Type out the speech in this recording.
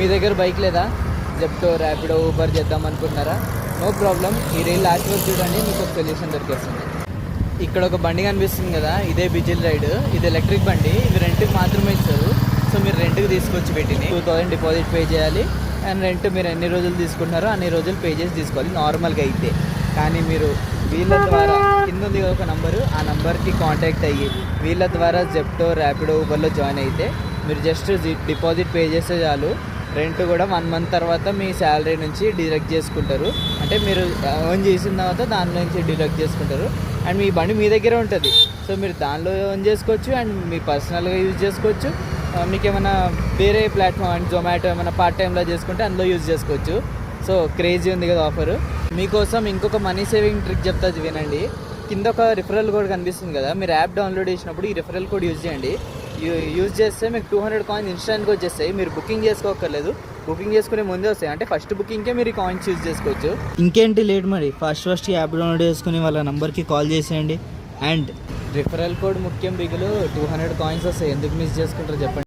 మీ దగ్గర బైక్ లేదా? Zepto, Rapido, Uber చేద్దాం అనుకుంటున్నారా? నో ప్రాబ్లం, ఈ రైల్ లాస్ట్ వరకు చూడండి, మీకు ఒక సొల్యూషన్ దొరికేస్తుంది. ఇక్కడ ఒక బండి కనిపిస్తుంది కదా, ఇదే బిజిల్ రైడ్. ఇది ఎలక్ట్రిక్ బండి, ఇది రెంట్కి మాత్రమే ఇస్తారు. సో మీరు రెంట్కి తీసుకొచ్చి పెట్టిని 2000 డిపాజిట్ పే చేయాలి. అండ్ రెంట్ మీరు ఎన్ని రోజులు తీసుకుంటున్నారో అన్ని రోజులు పే చేసి తీసుకోవాలి నార్మల్గా అయితే. కానీ మీరు వీళ్ళ ద్వారా కింద ఉంది ఒక నంబరు, ఆ నెంబర్కి కాంటాక్ట్ అయ్యి వీళ్ళ ద్వారా జెప్టో, ర్యాపిడో, ఊబర్లో జాయిన్ అయితే మీరు జస్ట్ డిపాజిట్ పే చేస్తే చాలు. రెంట్ కూడా 1 మంత్ తర్వాత మీ శాలరీ నుంచి డిడక్ట్ చేసుకుంటారు. అంటే మీరు ఎర్న్ చేసిన తర్వాత దానిలో నుంచి డిడక్ట్ చేసుకుంటారు. అండ్ మీ బండి మీ దగ్గరే ఉంటుంది. సో మీరు దానిలో ఎర్న్ చేసుకోవచ్చు అండ్ మీ పర్సనల్గా యూజ్ చేసుకోవచ్చు. మీకు ఏమైనా వేరే ప్లాట్ఫామ్ అండ్ జొమాటో ఏమైనా పార్ట్ టైంలో చేసుకుంటే అందులో యూజ్ చేసుకోవచ్చు. సో క్రేజీ ఉంది కదా ఆఫర్. మీకోసం ఇంకొక మనీ సేవింగ్ ట్రిక్ చెప్తా వినండి. కింద ఒక రిఫరల్ కోడ్ కనిపిస్తుంది కదా, మీరు యాప్ డౌన్లోడ్ చేసినప్పుడు ఈ రిఫరల్ కోడ్ యూజ్ చేయండి. యూజ్ చేస్తే మీకు 200 కాయిన్స్ ఇన్స్టాంట్గా వచ్చేస్తాయి. మీరు బుకింగ్ చేసుకోకర్లేదు, బుకింగ్ చేసుకునే ముందే వస్తాయి. అంటే ఫస్ట్ బుకింగ్కే మీరు ఈ కాయిన్స్ యూజ్ చేసుకోవచ్చు. ఇంకేంటి లేట్ మరి, ఫస్ట్ యాప్ డౌన్లోడ్ చేసుకుని వాళ్ళ నెంబర్కి కాల్ చేసేయండి. అండ్ రిఫరల్ కోడ్ ముఖ్యం, బిగులు 200 కాయిన్స్ వస్తాయి. ఎందుకు మిస్ చేసుకుంటారు చెప్పండి.